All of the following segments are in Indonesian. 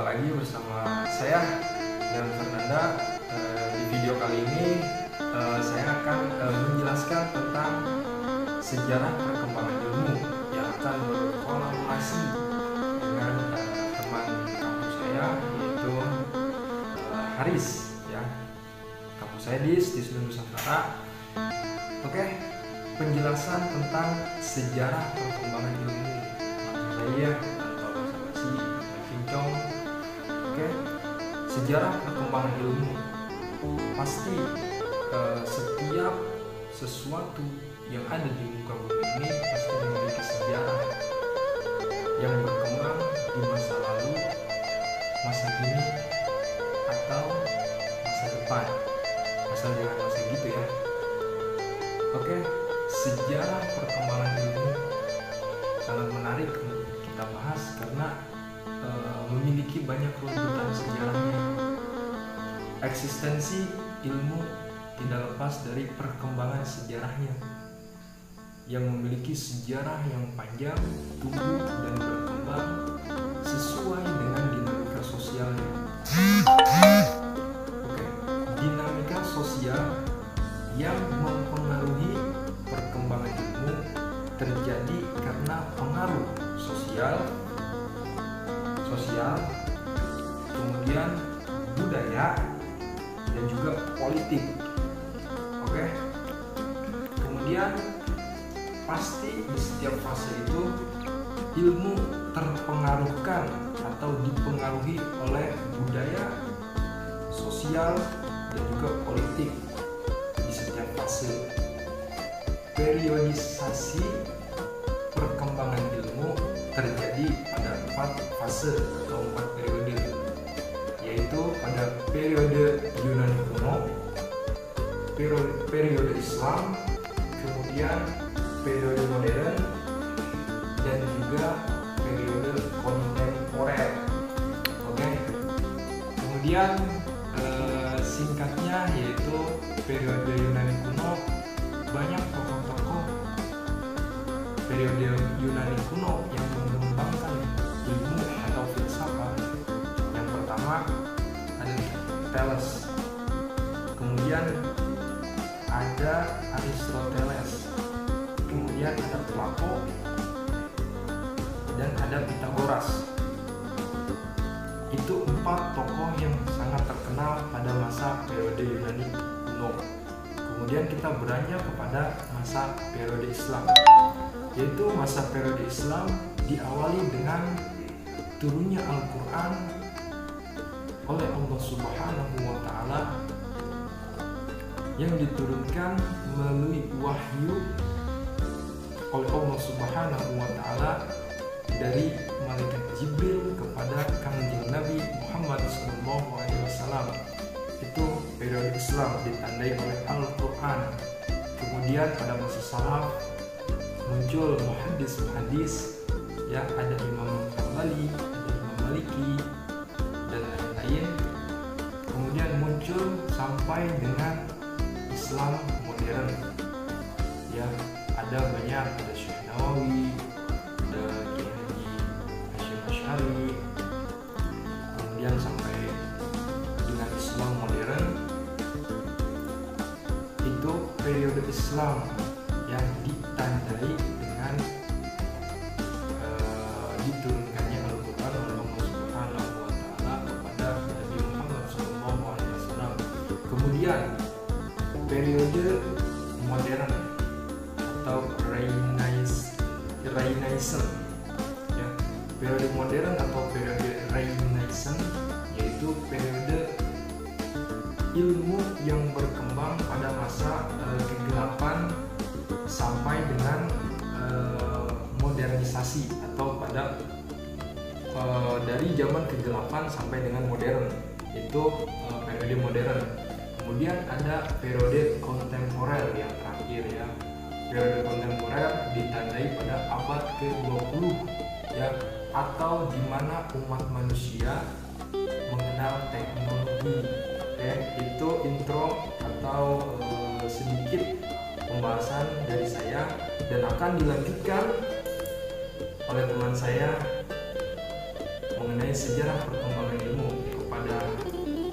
lagi bersama saya dan Fernanda. Di video kali ini saya akan menjelaskan tentang sejarah perkembangan ilmu yang akan berkolaborasi dengan teman kampus saya, yaitu Haris, ya, kampus saya di Stisnu Nusantara. Oke, penjelasan tentang sejarah perkembangan ilmu. Saya tanpa basa-basi, kincong. Oke, sejarah perkembangan ilmu. Pasti setiap sesuatu yang ada di muka bumi ini pasti memiliki sejarah yang berkembang di masa lalu, masa kini, atau masa depan. Asal jangan masa gitu ya. Oke, sejarah perkembangan ilmu sangat menarik untuk kita bahas karena memiliki banyak runtutan sejarahnya. Eksistensi ilmu tidak lepas dari perkembangan sejarahnya yang memiliki sejarah yang panjang, tumbuh dan berkembang sesuai dengan dinamika sosialnya. Oke, dinamika sosial yang mempengaruhi perkembangan ilmu terjadi karena pengaruh sosial, kemudian budaya, dan juga politik. Oke. Kemudian pasti di setiap fase itu ilmu terpengaruhkan atau dipengaruhi oleh budaya, sosial, dan juga politik di setiap fase. Periodisasi perkembangan ilmu terjadi pada 4 fase atau 4 periode, yaitu pada periode Yunani kuno, periode Islam, kemudian periode modern, dan juga periode kontemporer. Oke. Kemudian singkatnya yaitu periode Yunani kuno, banyak tokoh-tokoh periode Yunani kuno yang mengembangkan ilmu atau filsafat. Yang pertama ada Thales, kemudian ada Aristoteles, kemudian ada Plato, dan ada Pythagoras. Itu 4 tokoh yang sangat terkenal pada masa periode Yunani kuno. Kemudian kita beranjak kepada masa periode Islam, yaitu masa periode Islam diawali dengan turunnya Al-Quran oleh Allah Subhanahu wa Ta'ala, yang diturunkan melalui wahyu oleh Allah Subhanahu wa Ta'ala dari malaikat Jibril kepada Kangjeng Nabi Muhammad SAW. Itu periode Islam ditandai oleh Al-Quran. Kemudian pada masa salaf muncul muhaddis, ya, ada Imam Hambali, ada Imam Maliki, dan lain-lain. Kemudian muncul sampai dengan Islam modern, ya, ada banyak, ada Syekh Nawawi, ada Kiai Haji Hasyim Asy'ari, kemudian sampai dengan Islam modern. Itu periode Islam yang ditandai dengan diturunkannya Al-Quran oleh Allah Subhanahu wa Ta'ala kepada Nabi Muhammad SAW. Kemudian periode modern atau Renaissance, ya, periode modern atau periode Renaissance yaitu periode ilmu yang berkembang pada masa kegelapan sampai dengan modernisasi, atau pada dari zaman kegelapan sampai dengan modern, itu periode modern. Kemudian ada periode kontemporer yang terakhir, ya. Periode kontemporer ditandai pada abad ke-20, ya, atau di mana umat manusia mengenal teknologi. Oke, itu intro atau sedikit pembahasan dari saya, dan akan dilanjutkan oleh teman saya mengenai sejarah perkembangan ilmu kepada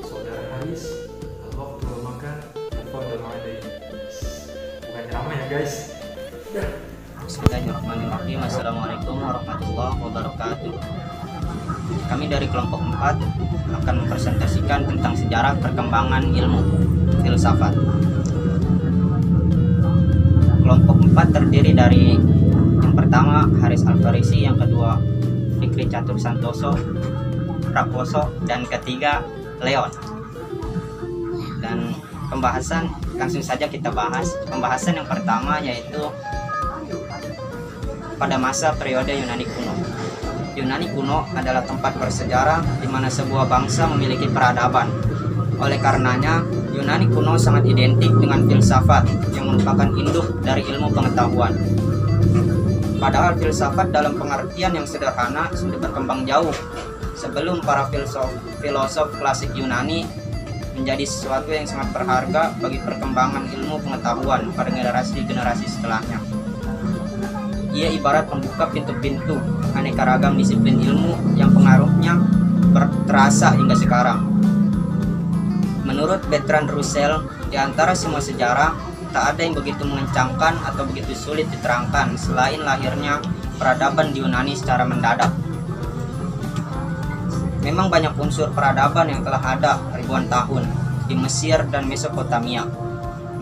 saudara Haris. Al-Waqtu makan, tafadhal alaihi. Bukan ceramah ya guys. Bismillahirrahmanirrahim. Assalamualaikum warahmatullahi wabarakatuh. Kami dari kelompok 4 akan mempresentasikan tentang sejarah perkembangan ilmu filsafat. Kelompok 4 terdiri dari yang pertama Haris Al-Farisi, yang kedua Fikri Catur Santoso Prakoso, dan ketiga Leon. Dan pembahasan langsung saja kita bahas. Pembahasan yang pertama yaitu pada masa periode Yunani kuno. Yunani kuno adalah tempat bersejarah di mana sebuah bangsa memiliki peradaban. Oleh karenanya, Yunani kuno sangat identik dengan filsafat yang merupakan induk dari ilmu pengetahuan. Padahal filsafat dalam pengertian yang sederhana sudah berkembang jauh sebelum para filosof klasik Yunani menjadi sesuatu yang sangat berharga bagi perkembangan ilmu pengetahuan pada generasi-generasi setelahnya. Ia ibarat membuka pintu-pintu aneka ragam disiplin ilmu yang pengaruhnya terasa hingga sekarang. Menurut Bertrand Russell, di antara semua sejarah, tak ada yang begitu mengencangkan atau begitu sulit diterangkan selain lahirnya peradaban di Yunani secara mendadak. Memang banyak unsur peradaban yang telah ada ribuan tahun di Mesir dan Mesopotamia.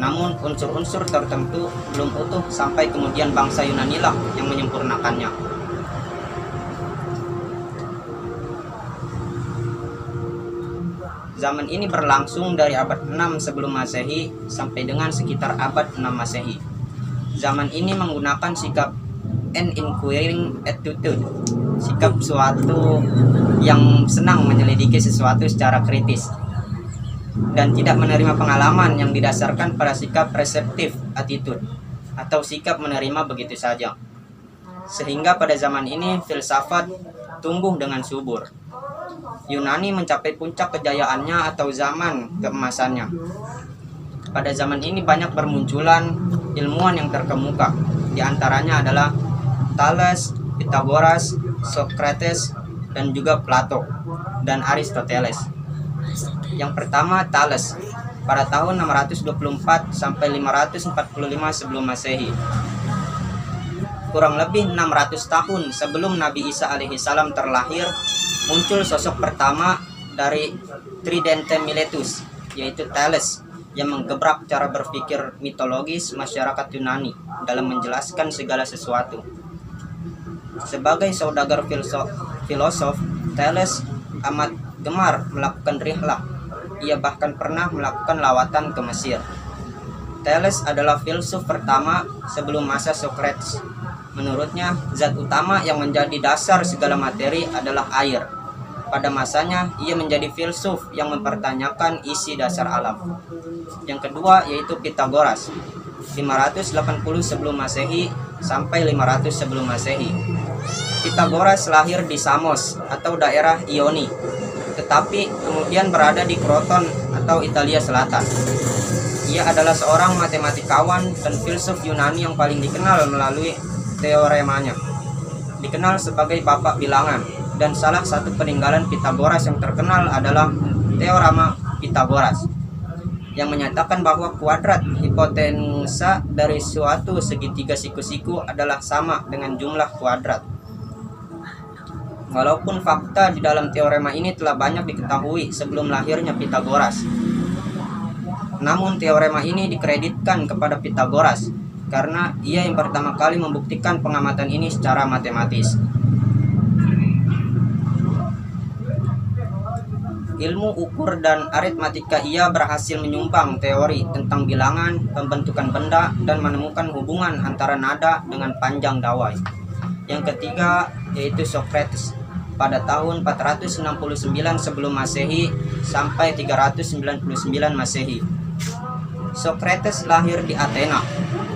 Namun unsur-unsur tertentu belum utuh sampai kemudian bangsa Yunani lah yang menyempurnakannya. Zaman ini berlangsung dari abad 6 sebelum Masehi sampai dengan sekitar abad 6 Masehi. Zaman ini menggunakan sikap an inquiring attitude, sikap suatu yang senang menyelidiki sesuatu secara kritis, dan tidak menerima pengalaman yang didasarkan pada sikap reseptif attitude atau sikap menerima begitu saja. Sehingga pada zaman ini filsafat tumbuh dengan subur. Yunani mencapai puncak kejayaannya atau zaman keemasannya. Pada zaman ini banyak bermunculan ilmuwan yang terkemuka. Di antaranya adalah Thales, Pythagoras, Socrates, dan juga Plato dan Aristoteles. Yang pertama Thales pada tahun 624 sampai 545 sebelum Masehi. Kurang lebih 600 tahun sebelum Nabi Isa alaihissalam terlahir, muncul sosok pertama dari Tridente Miletus, yaitu Thales, yang menggebrak cara berpikir mitologis masyarakat Yunani dalam menjelaskan segala sesuatu. Sebagai saudagar filosof, Thales amat gemar melakukan rihlah. Ia bahkan pernah melakukan lawatan ke Mesir. Thales adalah filsuf pertama sebelum masa Socrates. Menurutnya, zat utama yang menjadi dasar segala materi adalah air. Pada masanya, ia menjadi filsuf yang mempertanyakan isi dasar alam. Yang kedua yaitu Pythagoras, 580 sebelum Masehi sampai 500 sebelum Masehi. Pythagoras lahir di Samos atau daerah Ioni, tetapi kemudian berada di Kroton atau Italia Selatan. Ia adalah seorang matematikawan dan filsuf Yunani yang paling dikenal melalui teoremanya. Dikenal sebagai bapak bilangan, dan salah satu peninggalan Pythagoras yang terkenal adalah teorema Pythagoras yang menyatakan bahwa kuadrat hipotenusa dari suatu segitiga siku-siku adalah sama dengan jumlah kuadrat. Walaupun fakta di dalam teorema ini telah banyak diketahui sebelum lahirnya Pythagoras, namun teorema ini dikreditkan kepada Pythagoras karena ia yang pertama kali membuktikan pengamatan ini secara matematis. Ilmu ukur dan aritmatika ia berhasil menyumbang teori tentang bilangan, pembentukan benda, dan menemukan hubungan antara nada dengan panjang dawai. Yang ketiga yaitu Socrates pada tahun 469 sebelum Masehi sampai 399 Masehi. Socrates lahir di Athena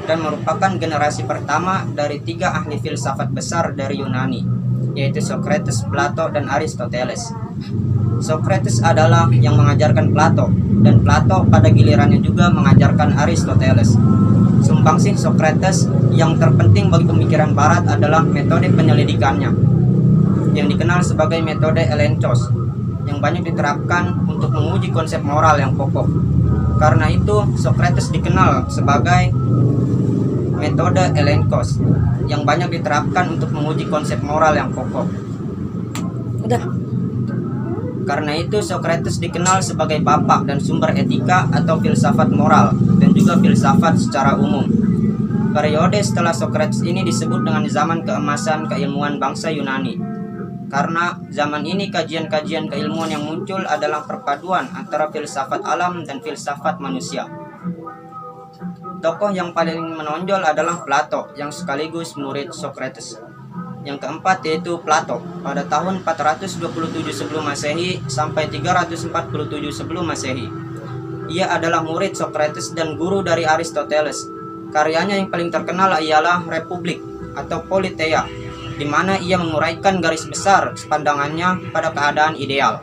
dan merupakan generasi pertama dari 3 ahli filsafat besar dari Yunani, yaitu Socrates, Plato, dan Aristoteles. Socrates adalah yang mengajarkan Plato, dan Plato pada gilirannya juga mengajarkan Aristoteles. Sumbangsih Socrates yang terpenting bagi pemikiran Barat adalah metode penyelidikannya. yang dikenal sebagai metode Elenkos, yang banyak diterapkan untuk menguji konsep moral yang pokok. Karena itu, Socrates dikenal sebagai metode Elenkos, yang banyak diterapkan untuk menguji konsep moral yang pokok. Karena itu, Socrates dikenal sebagai bapak dan sumber etika atau filsafat moral, dan juga filsafat secara umum. Periode setelah Socrates ini disebut dengan zaman keemasan keilmuan bangsa Yunani. Karena zaman ini kajian-kajian keilmuan yang muncul adalah perpaduan antara filsafat alam dan filsafat manusia. Tokoh yang paling menonjol adalah Plato, yang sekaligus murid Socrates. Yang keempat yaitu Plato, pada tahun 427 sebelum Masehi sampai 347 sebelum Masehi. Ia adalah murid Socrates dan guru dari Aristoteles. Karyanya yang paling terkenal ialah Republik atau Politeia, di mana ia menguraikan garis besar pandangannya pada keadaan ideal.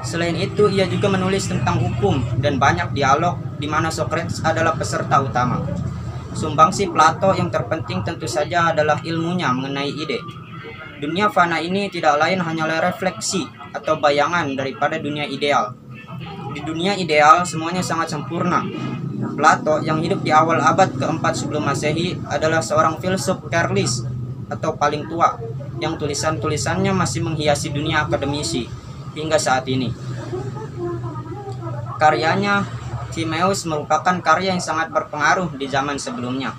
Selain itu, ia juga menulis tentang hukum dan banyak dialog di mana Socrates adalah peserta utama. Sumbangsi Plato yang terpenting tentu saja adalah ilmunya mengenai ide. Dunia fana ini tidak lain hanyalah refleksi atau bayangan daripada dunia ideal. Di dunia ideal semuanya sangat sempurna. Plato yang hidup di awal abad keempat sebelum Masehi adalah seorang filsuf careless atau paling tua yang tulisan-tulisannya masih menghiasi dunia akademisi hingga saat ini. Karyanya Timaeus merupakan karya yang sangat berpengaruh di zaman sebelumnya.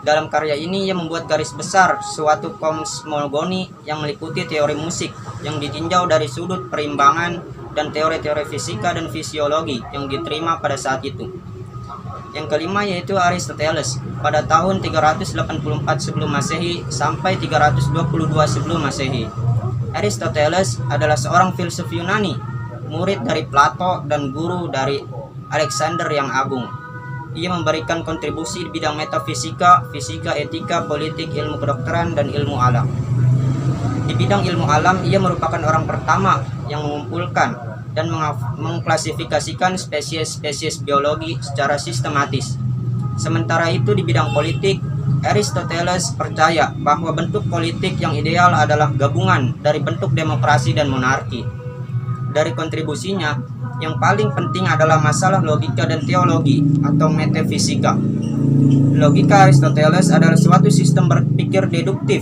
Dalam karya ini ia membuat garis besar suatu kosmogoni yang meliputi teori musik yang ditinjau dari sudut perimbangan dan teori-teori fisika dan fisiologi yang diterima pada saat itu. Yang kelima yaitu Aristoteles pada tahun 384 sebelum Masehi sampai 322 sebelum Masehi. Aristoteles adalah seorang filsuf Yunani, murid dari Plato dan guru dari Alexander yang Agung. Ia memberikan kontribusi di bidang metafisika, fisika, etika, politik, ilmu kedokteran, dan ilmu alam. Di bidang ilmu alam, ia merupakan orang pertama yang mengumpulkan dan mengklasifikasikan spesies-spesies biologi secara sistematis. Sementara itu di bidang politik, Aristoteles percaya bahwa bentuk politik yang ideal adalah gabungan dari bentuk demokrasi dan monarki. Dari kontribusinya, yang paling penting adalah masalah logika dan teologi atau metafisika. Logika Aristoteles adalah suatu sistem berpikir deduktif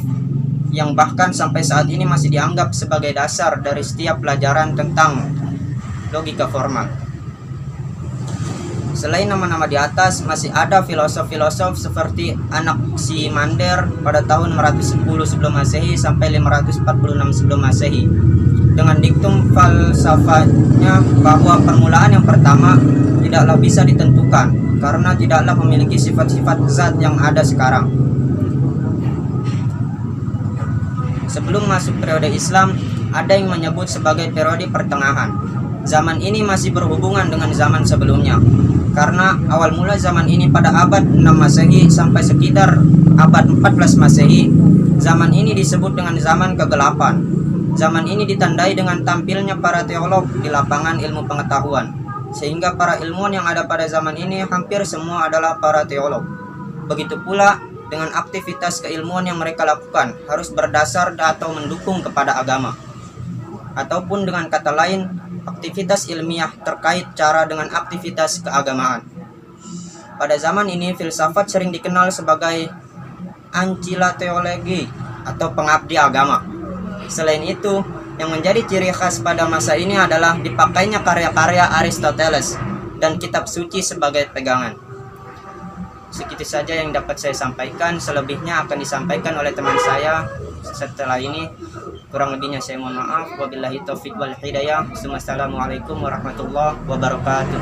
yang bahkan sampai saat ini masih dianggap sebagai dasar dari setiap pelajaran tentang logika formal. Selain nama-nama di atas, masih ada filosof-filosof seperti Anaximander pada tahun 510 sebelum Masehi sampai 546 sebelum Masehi. Dengan diktum falsafahnya bahwa permulaan yang pertama tidaklah bisa ditentukan karena tidaklah memiliki sifat-sifat zat yang ada sekarang. Sebelum masuk periode Islam, ada yang menyebut sebagai periode pertengahan. Zaman ini masih berhubungan dengan zaman sebelumnya, karena awal mula zaman ini pada abad 6 Masehi sampai sekitar abad 14 Masehi. Zaman ini disebut dengan zaman kegelapan. Zaman ini ditandai dengan tampilnya para teolog di lapangan ilmu pengetahuan, sehingga para ilmuwan yang ada pada zaman ini hampir semua adalah para teolog. Begitu pula dengan aktivitas keilmuan yang mereka lakukan harus berdasar atau mendukung kepada agama. Ataupun dengan kata lain, aktivitas ilmiah terkait cara dengan aktivitas keagamaan. Pada zaman ini, filsafat sering dikenal sebagai ancilla theologiae atau pengabdi agama. Selain itu, yang menjadi ciri khas pada masa ini adalah dipakainya karya-karya Aristoteles dan kitab suci sebagai pegangan. Segitu saja yang dapat saya sampaikan, selebihnya akan disampaikan oleh teman saya setelah ini. Kurang lebihnya saya mohon maaf. Wabillahi taufiq wal hidayah. Wassalamualaikum warahmatullahi wabarakatuh.